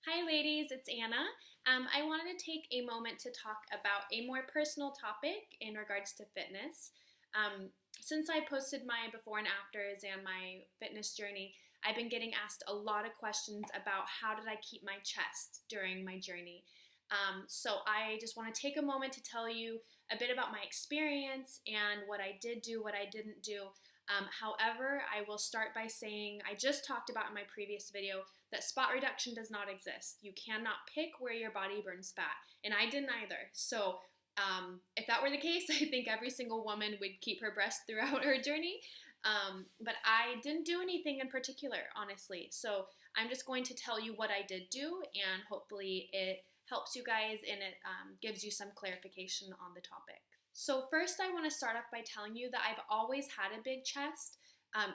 Hi ladies, it's Anna. I wanted to take a moment to talk about a more personal topic in regards to fitness. Since I posted my before and afters and my fitness journey, I've been getting asked a lot of questions about how did I keep my chest during my journey. So I just want to take a moment to tell you a bit about my experience and what I did do, what I didn't do. However, I will start by saying I just talked about in my previous video that spot reduction does not exist. You cannot pick where your body burns fat, and I didn't either. So, if that were the case, I think every single woman would keep her breast throughout her journey. But I didn't do anything in particular, honestly. So, I'm just going to tell you what I did do, and hopefully, it helps you guys and it gives you some clarification on the topic. So, first, I want to start off by telling you that I've always had a big chest.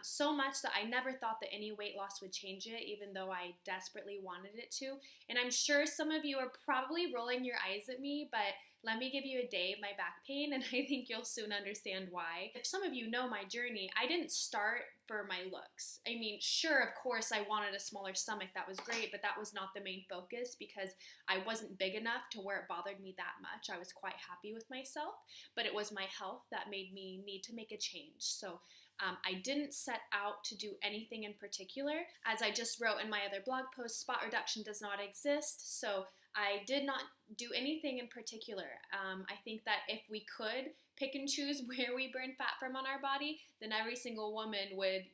So much that I never thought that any weight loss would change it, even though I desperately wanted it to. And I'm sure some of you are probably rolling your eyes at me, but let me give you a day of my back pain, and I think you'll soon understand why. If some of you know my journey, I didn't start for my looks. I mean, sure, of course, I wanted a smaller stomach. That was great, but that was not the main focus because I wasn't big enough to where it bothered me that much. I was quite happy with myself, but it was my health that made me need to make a change. So I didn't set out to do anything in particular. As I just wrote in my other blog post, spot reduction does not exist. So I did not do anything in particular. I think that if we could pick and choose where we burn fat from on our body, then every single woman would,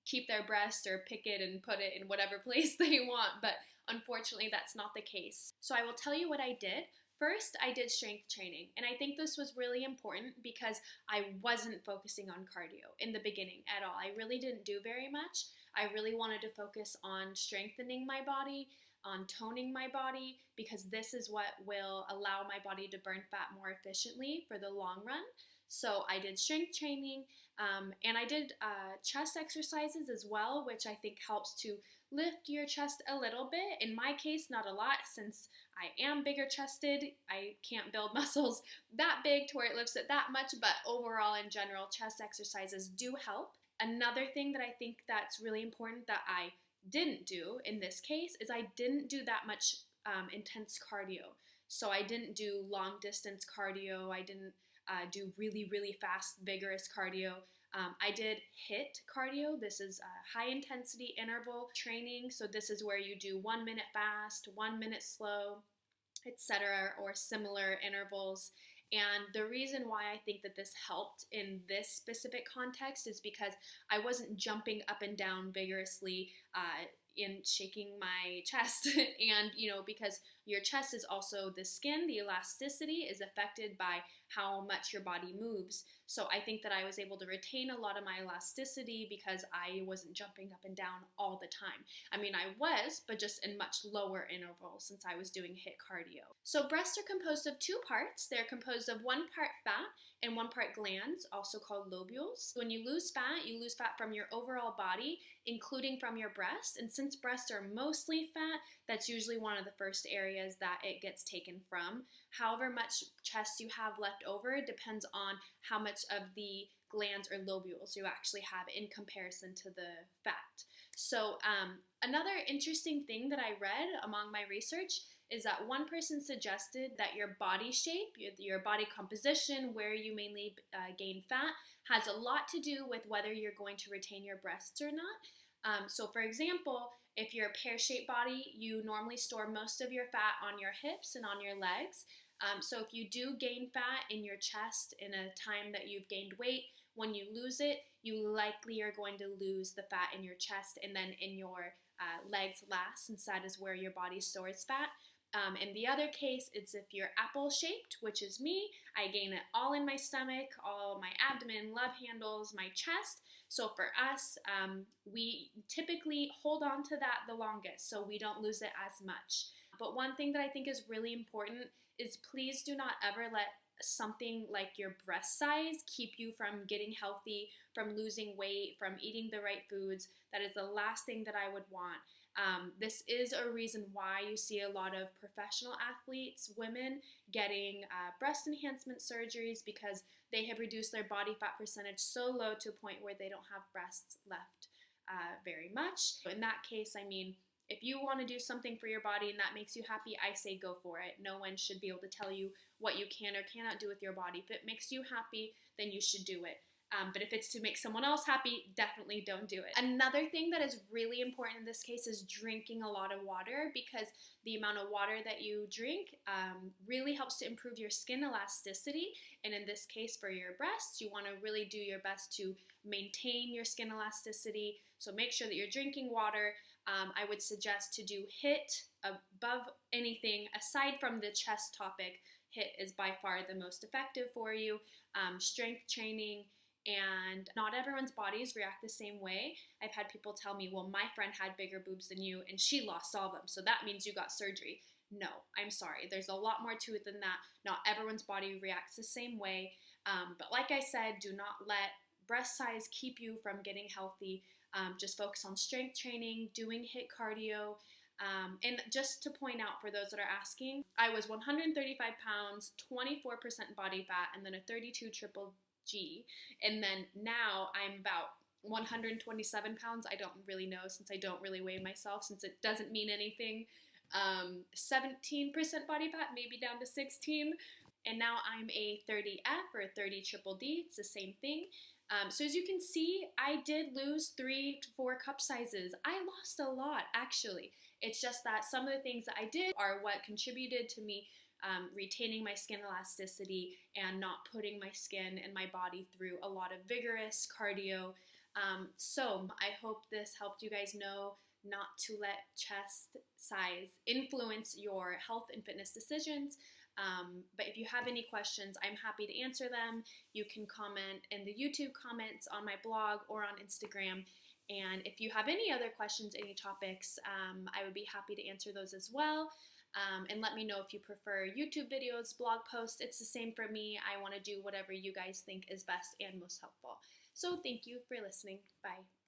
keep their breast or pick it and put it in whatever place they want. But unfortunately, that's not the case. So I will tell you what I did. First, I did strength training, and I think this was really important because I wasn't focusing on cardio in the beginning at all. I really didn't do very much. I really wanted to focus on strengthening my body, on toning my body, because this is what will allow my body to burn fat more efficiently for the long run. So I did strength training, and I did chest exercises as well, which I think helps to lift your chest a little bit. In my case, not a lot, since I am bigger chested. I can't build muscles that big to where it lifts it that much, but overall, in general, chest exercises do help. Another thing that I think that's really important that I didn't do in this case is I didn't do that much intense cardio. So I didn't do long distance cardio. I didn't do really, really fast, vigorous cardio. I did HIIT cardio. This is high intensity interval training. So this is where you do 1 minute fast, 1 minute slow, etc., or similar intervals. And the reason why I think that this helped in this specific context is because I wasn't jumping up and down vigorously in shaking my chest. And, because your chest is also the skin, the elasticity is affected by how much your body moves. So I think that I was able to retain a lot of my elasticity because I wasn't jumping up and down all the time. I mean, I was, but just in much lower intervals since I was doing HIIT cardio. So breasts are composed of two parts. They're composed of 1 part fat and 1 part glands, also called lobules. When you lose fat from your overall body, including from your breasts. And since breasts are mostly fat, that's usually one of the first areas that it gets taken from. However much chest you have left over depends on how much of the glands or lobules you actually have in comparison to the fat. So another interesting thing that I read among my research is that one person suggested that your body shape, your body composition, where you mainly gain fat, has a lot to do with whether you're going to retain your breasts or not. So for example, if you're a pear-shaped body, you normally store most of your fat on your hips and on your legs. So if you do gain fat in your chest in a time that you've gained weight, when you lose it, you likely are going to lose the fat in your chest and then in your legs last, since that is where your body stores fat. In the other case, it's if you're apple-shaped, which is me. I gain it all in my stomach, all my abdomen, love handles, my chest. So for us, we typically hold on to that the longest, so we don't lose it as much. But one thing that I think is really important is please do not ever let something like your breast size keep you from getting healthy, from losing weight, from eating the right foods. That is the last thing that I would want. This is a reason why you see a lot of professional athletes, women, getting breast enhancement surgeries because they have reduced their body fat percentage so low to a point where they don't have breasts left very much. In that case, I mean, If you want to do something for your body and that makes you happy, I say go for it. No one should be able to tell you what you can or cannot do with your body. If it makes you happy, then you should do it. But if it's to make someone else happy, definitely don't do it. Another thing that is really important in this case is drinking a lot of water, because the amount of water that you drink really helps to improve your skin elasticity. And in this case, for your breasts, you want to really do your best to maintain your skin elasticity. So make sure that you're drinking water. I would suggest to do HIIT above anything aside from the chest topic. HIIT is by far the most effective for you. Strength training. And not everyone's bodies react the same way. I've had people tell me, well, my friend had bigger boobs than you and she lost all of them, so that means you got surgery. No, I'm sorry. There's a lot more to it than that. Not everyone's body reacts the same way. But like I said, do not let breast size keep you from getting healthy. Just focus on strength training, doing HIIT cardio. And just to point out for those that are asking, I was 135 pounds, 24% body fat, and then a 32 triple G. And then now I'm about 127 pounds. I don't really know, since I don't really weigh myself, since it doesn't mean anything. 17% body fat, maybe down to 16. And now I'm a 30F or a 30 triple D. It's the same thing. So as you can see, I did lose 3 to 4 cup sizes. I lost a lot, actually. It's just that some of the things that I did are what contributed to me retaining my skin elasticity and not putting my skin and my body through a lot of vigorous cardio. So I hope this helped you guys know not to let chest size influence your health and fitness decisions. But if you have any questions, I'm happy to answer them. You can comment in the YouTube comments on my blog or on Instagram. And if you have any other questions, any topics, I would be happy to answer those as well. And let me know if you prefer YouTube videos, blog posts. It's the same for me. I want to do whatever you guys think is best and most helpful. So thank you for listening. Bye.